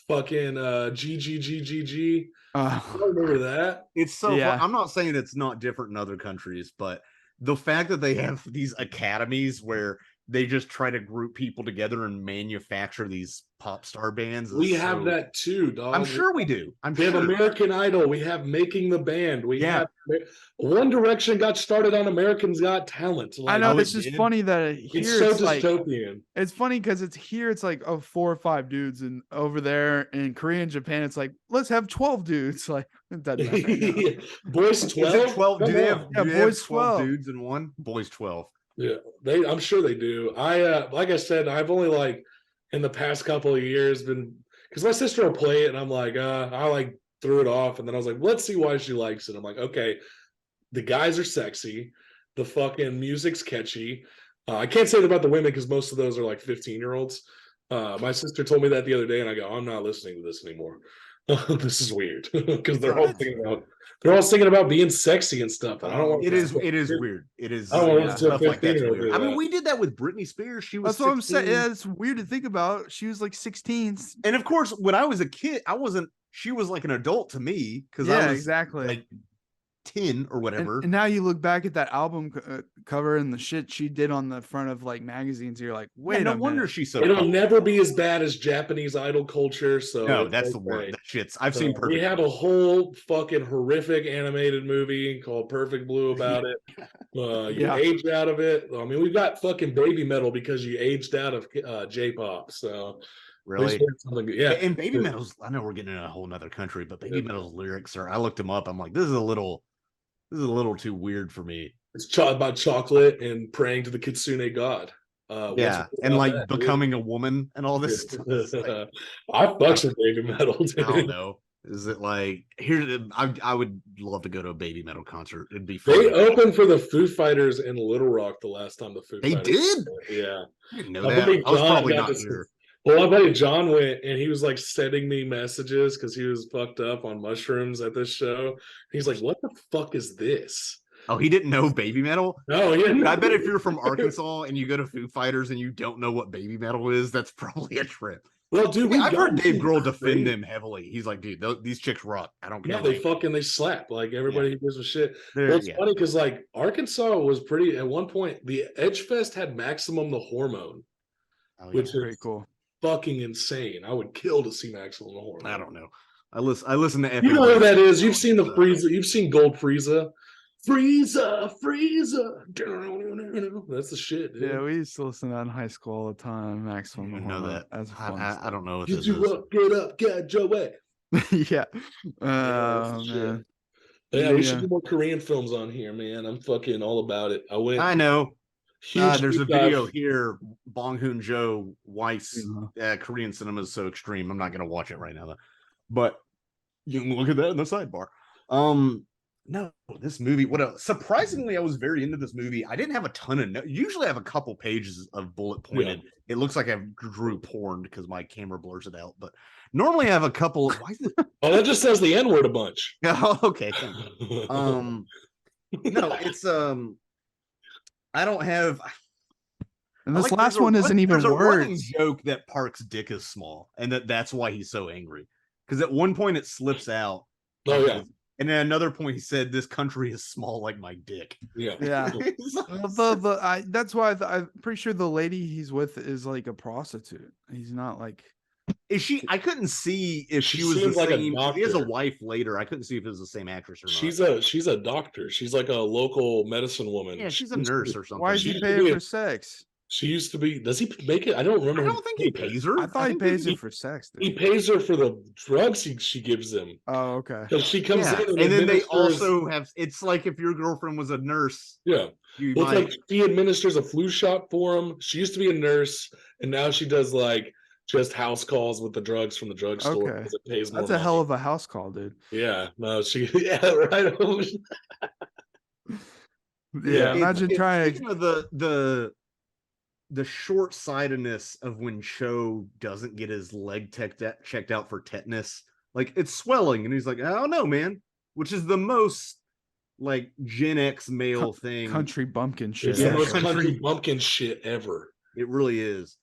Fucking GGGGG. I remember that. It's so fun. I'm not saying it's not different in other countries, but the fact that they have these academies where they just try to group people together and manufacture these pop star bands. We have that too, dog. I'm sure we do. We have American Idol. We have Making the Band. We have One Direction got started on Americans Got Talent. Like, I know this is funny that here it's so dystopian. Like, it's funny because it's here. It's like 4 or 5 dudes, and over there in Korea and Japan, it's like let's have 12 dudes. Like Boys 12. 12. Do they have boys 12 dudes in one? Boys 12. Yeah, I'm sure they do. Like I said, I've only like in the past couple of years been because my sister will play it and I'm like, I like threw it off, and then I was like, let's see why she likes it. I'm like, okay, the guys are sexy, the fucking music's catchy. I can't say that about the women because most of those are like 15-year-olds. My sister told me that the other day, and I go, I'm not listening to this anymore. This is weird because they're all singing about being sexy and stuff. And I don't want it is weird. It is. I don't want stuff like that's weird. I mean, we did that with Britney Spears. She was. That's what I'm saying. Yeah, it's weird to think about. She was like 16, and of course, when I was a kid, I wasn't. She was like an adult to me because I was exactly like 10 or whatever. And now you look back at that album cover and the shit she did on the front of like magazines. You're like, wait, no wonder she's so. It'll never be as bad as Japanese idol culture. So no, that's the word. That shit's. I've seen. We have a whole fucking horrific animated movie called Perfect Blue about it. You aged out of it. I mean, we've got fucking Baby Metal because you aged out of J-pop. So. Really? Yeah. And Baby Metal's, I know we're getting in a whole nother country, but Baby Metal's lyrics are, I looked them up. I'm like, this is a little too weird for me. It's about chocolate and praying to the Kitsune god. And like that, becoming a woman and all this stuff. Like, I fucks with Baby Metal, dude. I don't know. Is it like I would love to go to a Baby Metal concert. It'd be fun. They opened for the Foo Fighters in Little Rock the last time the Foo Fighters. They did? Yeah. I didn't know that. I was probably not here. Well, my buddy John went and he was like sending me messages because he was fucked up on mushrooms at this show. He's like, what the fuck is this? Oh, he didn't know Baby Metal? No, he didn't. I bet if you're from Arkansas and you go to Foo Fighters and you don't know what Baby Metal is, that's probably a trip. Well, dude, I've heard Dave some Grohl defend great- them heavily. He's like, dude, these chicks rock. I don't care. Yeah, they slap like everybody who gives a shit. Well, it's Yeah. funny because like Arkansas was pretty at one point. The Edge Fest had Maximum the Hormone, Oh, which yeah. is Very cool. fucking insane. I would kill to see Maximum the Hormone. I don't know. I listen to You know who that is? You've seen the Frieza. Frieza. You've seen Gold Frieza. Frieza. That's the shit, dude. Yeah, we used to listen to that in high school all the time. I Maximum don't even know Hormone that. as I don't know what Get this you is. up, get up, get your way. yeah. that's the shit. Man. Yeah, we should Yeah. do more Korean films on here, man. I'm fucking all about it. I went. I know. Huge There's a deep dive. video here. Bong Joon-ho, Weiss, Yeah. Korean cinema is so extreme. I'm not gonna watch it right now, though. But you can look at that in the sidebar. No, this movie. Surprisingly, I was very into this movie. I didn't have a ton of usually I have a couple pages of bullet pointed. Yeah. It looks like I've drew porn because my camera blurs it out. But normally I have a couple. Why is it? Oh, that just says the N word a bunch. Oh, okay. Thank you. No, it's I don't have. And I this like- last there's a one isn't even there's a running words. joke that Park's dick is small, and that's why he's so angry. Because at one point it slips out. Oh yeah, And at another point he said, "This country is small like my dick." yeah. Yeah. It's like- That's why I'm pretty sure the lady he's with is like a prostitute. He's not like. Is she? I couldn't see if She she was the seems like a same. He has a doctor. wife later. I couldn't see if it was the same actress or not. She's a doctor. She's like a local medicine woman. Yeah, she's a nurse or something. Why is She he used to paying be for a- sex? She used to be. Does he make it? I don't I remember. don't think he pays her. I thought he think pays her for sex. He Dude. pays her for the drugs she gives him. Oh, okay. Because she comes Yeah. in And then they administers- also have. It's like if your girlfriend was a nurse. Yeah. You Well, might. it's like she administers a flu shot for him. She used to be a nurse, and now she does like just house calls with the drugs from the drugstore Okay. because it pays more. That's a hell of a house call, dude. Yeah. No, she. Yeah. Right. Yeah, It- imagine trying Speaking of the short-sightedness of when Cho doesn't get his leg checked out for tetanus. Like it's swelling, and he's like, "I don't know, man," which is the most like Gen X male thing. country bumpkin shit. It's the most Yeah. country bumpkin shit ever. It really is.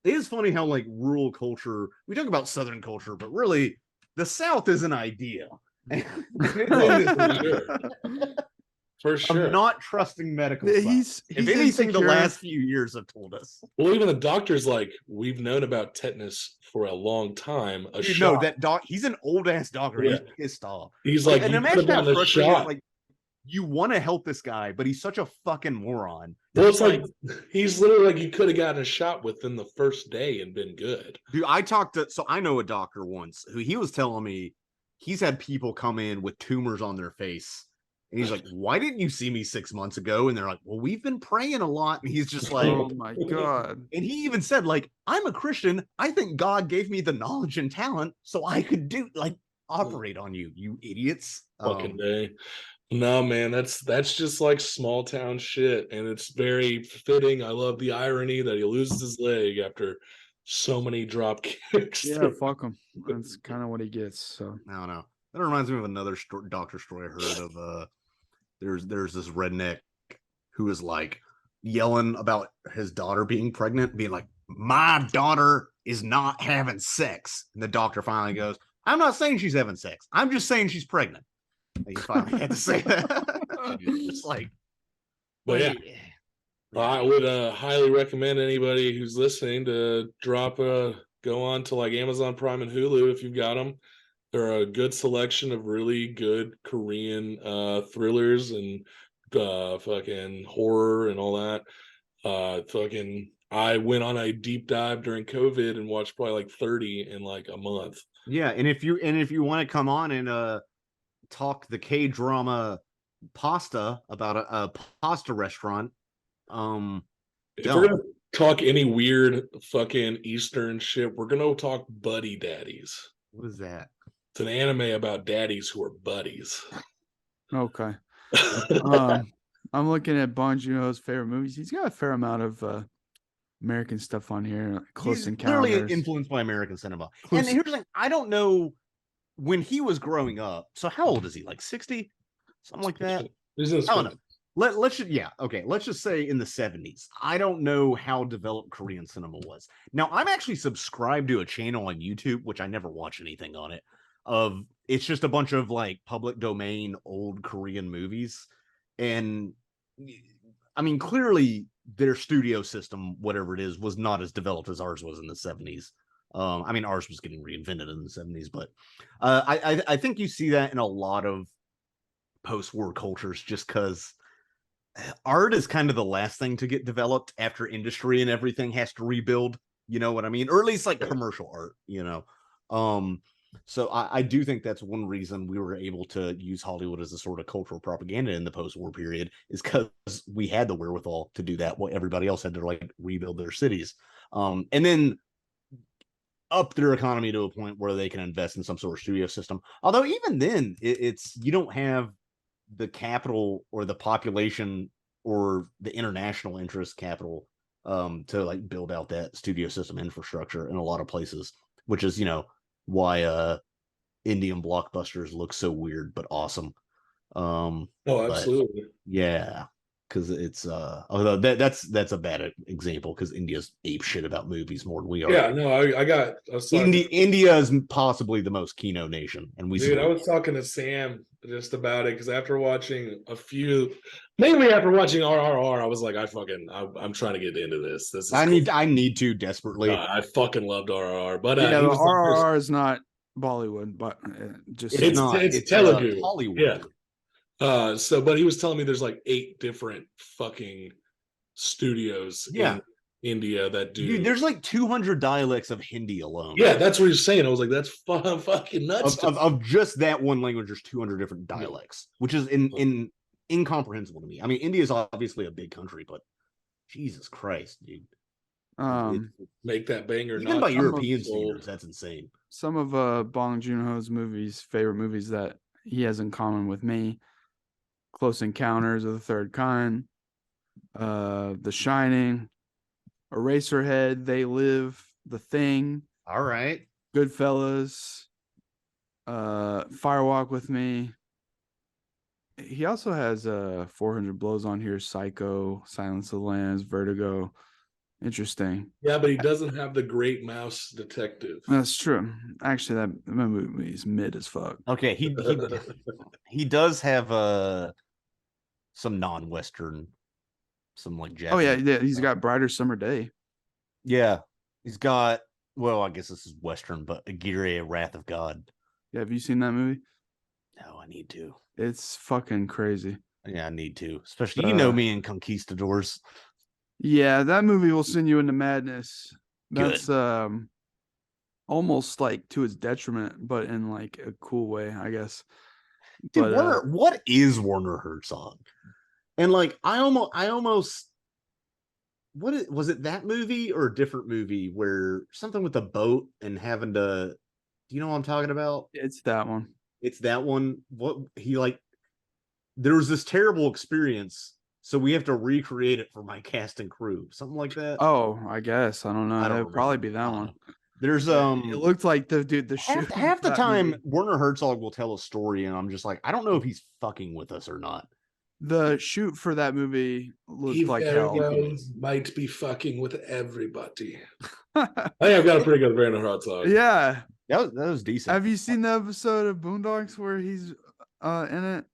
It is funny how like rural culture. We talk about Southern culture, but really the South is an idea. For sure. I'm not trusting medical. He's if anything, the insecure. last few years have told us. Well, even the doctor's like, we've known about tetanus for a long time. A Dude, shot. no, that doc. He's an old ass doctor. Yeah. He's pissed off. He's like, and you imagine put how down the frustrating. shot. Like, you want to help this guy, but he's such a fucking moron. Well, it's like he's literally like, you could have gotten a shot within the first day and been good. Dude, so I know a doctor once who he was telling me he's had people come in with tumors on their face. And he's like, "Why didn't you see me 6 months ago?" And they're like, "Well, we've been praying a lot." And he's just like, Oh my god. and he even said, like, "I'm a Christian. I think God gave me the knowledge and talent so I could operate on you, you idiots." Fucking day. No, man, that's just like small town shit, and it's very fitting. I love the irony that he loses his leg after so many drop kicks. Yeah, fuck him. That's kind of what he gets. So I don't know. That reminds me of another doctor story I heard of. There's this redneck who is like yelling about his daughter being pregnant, being like, "My daughter is not having sex." And the doctor finally goes, "I'm not saying she's having sex. I'm just saying she's pregnant." And he finally had to say that. It's like, But yeah, I would highly recommend anybody who's listening to go on to like Amazon Prime and Hulu if you've got them. They're a good selection of really good Korean thrillers and fucking horror and all that. I went on a deep dive during COVID and watched probably like 30 in like a month. yeah. And if you want to come on and talk the K-drama pasta about a pasta restaurant, If we're gonna talk any weird fucking Eastern shit, we're gonna talk Buddy Daddies. what is that? It's an anime about daddies who are buddies. okay. I'm looking at Bong Joon-ho's favorite movies. He's got a fair amount of American stuff on here. Close He's Encounters. clearly influenced by American cinema. Close- And here's the thing: I don't know when he was growing up. So how old is he? Like 60, something like that. He's in his I don't know. let's just say in the 70s. I don't know how developed Korean cinema was. Now, I'm actually subscribed to a channel on YouTube, which I never watch anything on it. It's just a bunch of like public domain old Korean movies. And I mean, clearly their studio system, whatever it is, was not as developed as ours was in the 70s. I mean, ours was getting reinvented in the 70s, but I think you see that in a lot of post-war cultures, just because art is kind of the last thing to get developed after industry and everything has to rebuild. You know what I mean? Or at least like commercial art, you know. So I do think that's one reason we were able to use Hollywood as a sort of cultural propaganda in the post-war period, is because we had the wherewithal to do that while everybody else had to like rebuild their cities. And then up their economy to a point where they can invest in some sort of studio system. Although even then, it's you don't have the capital or the population or the international interest capital to like build out that studio system infrastructure in a lot of places, which is, you know, why Indian blockbusters look so weird but awesome. Absolutely. Yeah, because it's although that's a bad example because India's ape shit about movies more than we are. Yeah, no, I was talking, India is possibly the most Kino nation, and I was talking to Sam just about it because after watching mainly after watching RRR, I was like, I'm trying to get into this. This is I need to desperately. I fucking loved RRR, but the RRR is not Bollywood, but it's Telugu, Hollywood. Yeah. But he was telling me there's like 8 different fucking studios in India that do. Dude, there's like 200 dialects of Hindi alone. Yeah, that's what he's saying. I was like, that's fucking nuts. Of just that one language, there's 200 different dialects, which is incomprehensible to me. I mean, India is obviously a big country, but Jesus Christ, dude. Make that banger. Even by European standards, that's insane. Some of Bong Joon-ho's favorite movies that he has in common with me: Close Encounters of the Third Kind, The Shining, Eraserhead, They Live, The Thing. All right. Goodfellas, Firewalk with Me. He also has 400 Blows on here, Psycho, Silence of the Lambs, Vertigo. Interesting. Yeah, but he doesn't have the Great Mouse Detective. That's true. Actually, that movie is mid as fuck. Okay, he does have some non-Western, some like Japanese. Oh yeah, he's got Brighter Summer Day. Yeah, he's got. Well, I guess this is Western, but Aguirre, Wrath of God. Yeah, have you seen that movie? No, I need to. It's fucking crazy. Yeah, I need to. Especially, you know me and Conquistadors. Yeah, that movie will send you into madness. That's almost like to its detriment, but in like a cool way, I guess. Dude, what is Werner Herzog? And like, I almost. Was it that movie or a different movie where something with a boat and having to? Do you know what I'm talking about? It's that one. It's that one. What he like? There was this terrible experience, so we have to recreate it for my cast and crew, something like that. Oh, I guess I don't know. It would probably be that one. There's It looked like the shoot. Half the time movie. Werner Herzog will tell a story, and I'm just like, I don't know if he's fucking with us or not. The shoot for that movie looked like hell. Might be fucking with everybody. I think I've got a pretty good Werner Herzog. Yeah, that was decent. Have you seen the episode of Boondocks where he's in it?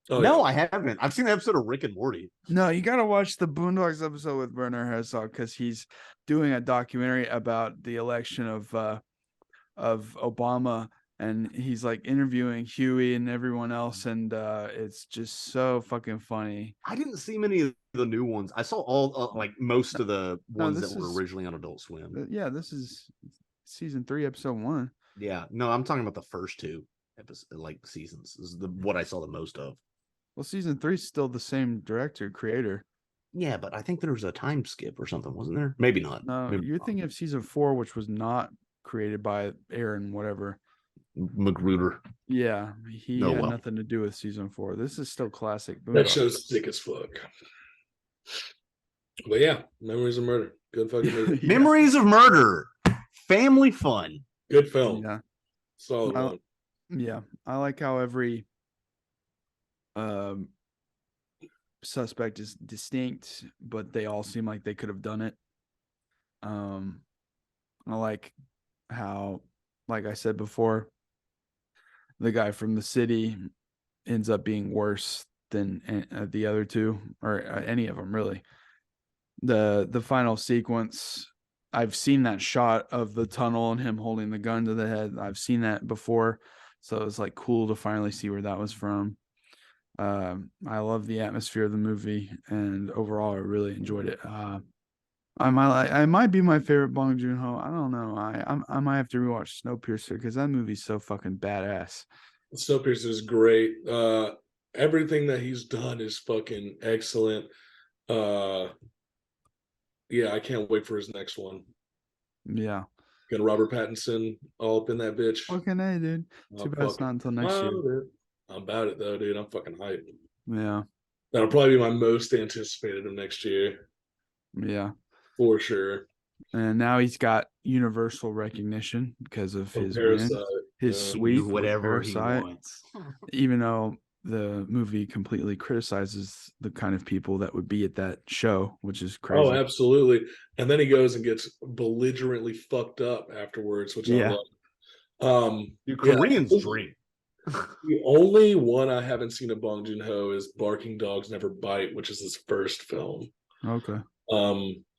Oh, no, yeah. I haven't. I've seen the episode of Rick and Morty. No, you gotta watch the Boondocks episode with Werner Herzog because he's doing a documentary about the election of Obama, and he's like interviewing Huey and everyone else, and it's just so fucking funny. I didn't see many of the new ones. I saw all like most of the ones that were originally on Adult Swim. Yeah, this is season 3, episode 1. Yeah, no, I'm talking about the first 2 seasons. This is what I saw the most of. Well, season 3 is still the same director, creator. Yeah, but I think there was a time skip or something, wasn't there? Maybe not. No, you're thinking of season 4, which was not created by Aaron whatever. Magruder. Yeah, he had nothing to do with season 4. This is still classic. That show's sick as fuck. But yeah, Memories of Murder. Good fucking movie. Yeah. Memories of Murder. Family fun. Good film. Yeah. Solid one. Yeah. I like how every suspect is distinct, but they all seem like they could have done it. I like how, like I said before, the guy from the city ends up being worse than the other two, or any of them really. The final sequence, I've seen that shot of the tunnel and him holding the gun to the head. I've seen that before, so it's like cool to finally see where that was from. I love the atmosphere of the movie, and overall, I really enjoyed it. I might be my favorite Bong Joon-ho. I don't know. I might have to rewatch Snowpiercer because that movie's so fucking badass. Snowpiercer is great. Everything that he's done is fucking excellent. Yeah, I can't wait for his next one. Yeah. Got Robert Pattinson all up in that bitch. Fucking A, dude. Too bad it's not until next year. I'm about it though, dude. I'm fucking hyped. Yeah. That'll probably be my most anticipated of next year. Yeah. For sure. And now he's got universal recognition because of his win, his sweep, whatever he wants. Even though the movie completely criticizes the kind of people that would be at that show, which is crazy. Oh, absolutely. And then he goes and gets belligerently fucked up afterwards, which I love. Koreans drink. The only one I haven't seen of Bong Joon-ho is Barking Dogs Never Bite, which is his first film. Okay.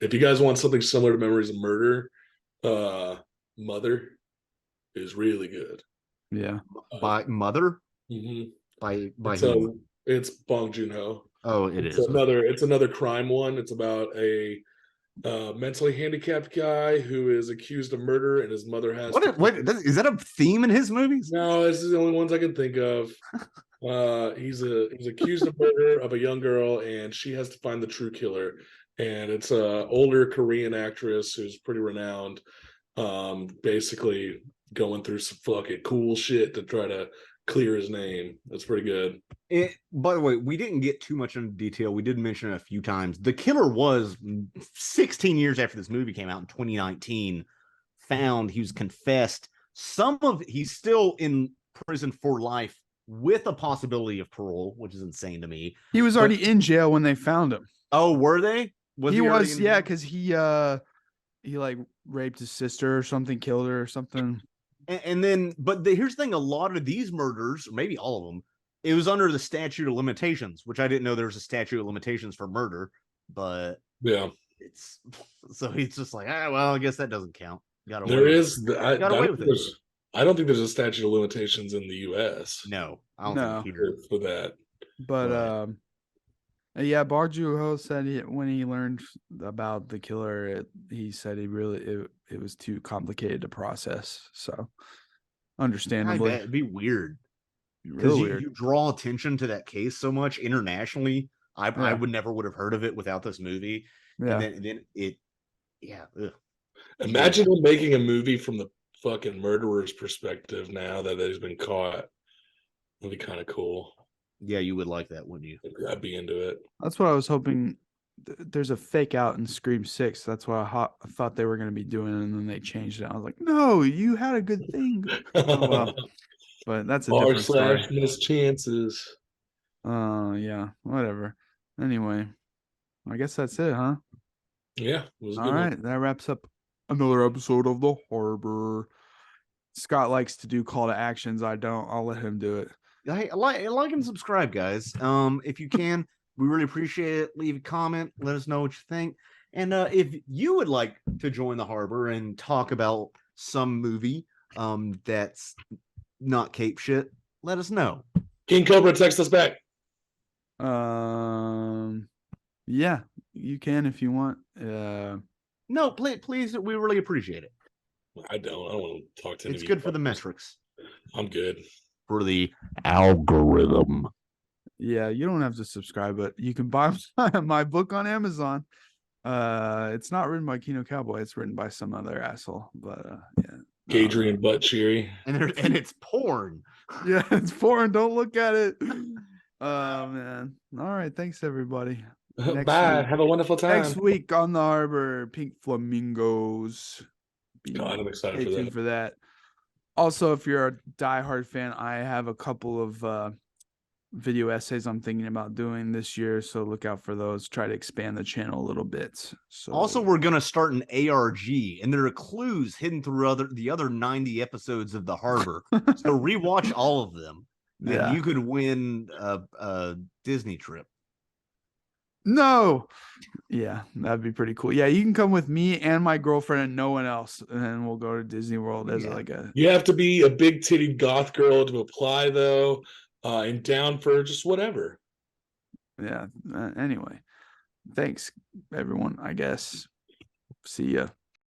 If you guys want something similar to Memories of Murder, Mother is really good. Yeah. By Mother? Mm-hmm. By so it's Bong Joon-ho. Oh, It's another crime one. It's about a mentally handicapped guy who is accused of murder, and his mother has. Is that a theme in his movies? No, this is the only ones I can think of. He's accused of murder of a young girl, and she has to find the true killer. And it's a older Korean actress who's pretty renowned, basically going through some fucking cool shit to try to clear his name. That's pretty good. By the way, we didn't get too much into detail. We did mention it a few times. The killer was 16 years after this movie came out in 2019. Found, he was confessed. He's still in prison for life with a possibility of parole, which is insane to me. He was already in jail when they found him. Oh, were they? He was, because he like raped his sister or something, killed her or something. And then, but here's the thing: a lot of these murders, or maybe all of them, it was under the statute of limitations, which I didn't know there was a statute of limitations for murder. But yeah, it's so he's just like, well, I guess that doesn't count. I don't think there's a statute of limitations in the U.S. No, I don't think either for that. But yeah, Bong Joon-ho said when he learned about the killer, he said it was too complicated to process. So, understandably, it'd be weird because you draw attention to that case so much internationally. I would have heard of it without this movie. Yeah. And then it, ugh. Imagine him making a movie from the fucking murderer's perspective now that he's been caught. That'd be kind of cool. Yeah, you would like that, wouldn't you? I'd be into it. That's what I was hoping. There's a fake out in Scream 6. That's what I thought they were going to be doing, and then they changed it. I was like, no, you had a good thing. Oh, well. But that's a different story. Missed chances. Yeah, whatever. Anyway, I guess that's it, huh? Yeah. All right, that wraps up another episode of The Harbor. Scott likes to do call to actions. I don't. I'll let him do it. Hey, like and subscribe, guys. If you can, we really appreciate it. Leave a comment. Let us know what you think. And if you would like to join the Harbor and talk about some movie that's not Cape shit, let us know. King Cobra, text us back. Yeah, you can if you want. No, please, we really appreciate it. I don't want to talk to. It's good for the metrics. I'm good. For the algorithm. Yeah, you don't have to subscribe, but you can buy my book on Amazon. It's not written by Kino Cowboy. It's written by some other asshole. But yeah, Gadrian Butt Cheery, and it's porn. Yeah, it's porn. Don't look at it. Oh man. All right, thanks everybody. Bye. Have a wonderful time. Next week on the Harbor, Pink Flamingos. God, I'm excited for that. Also, if you're a diehard fan, I have a couple of video essays I'm thinking about doing this year, so look out for those. Try to expand the channel a little bit. So Also, we're gonna start an ARG, and there are clues hidden through the other 90 episodes of The Harbor. So rewatch all of them, and Yeah. you could win a Disney trip. No. Yeah, that'd be pretty cool. Yeah, you can come with me and my girlfriend and no one else, and then we'll go to Disney World as like a. You have to be a big titty goth girl to apply, though, and down for just whatever. Yeah. Anyway, thanks everyone. I guess. See ya.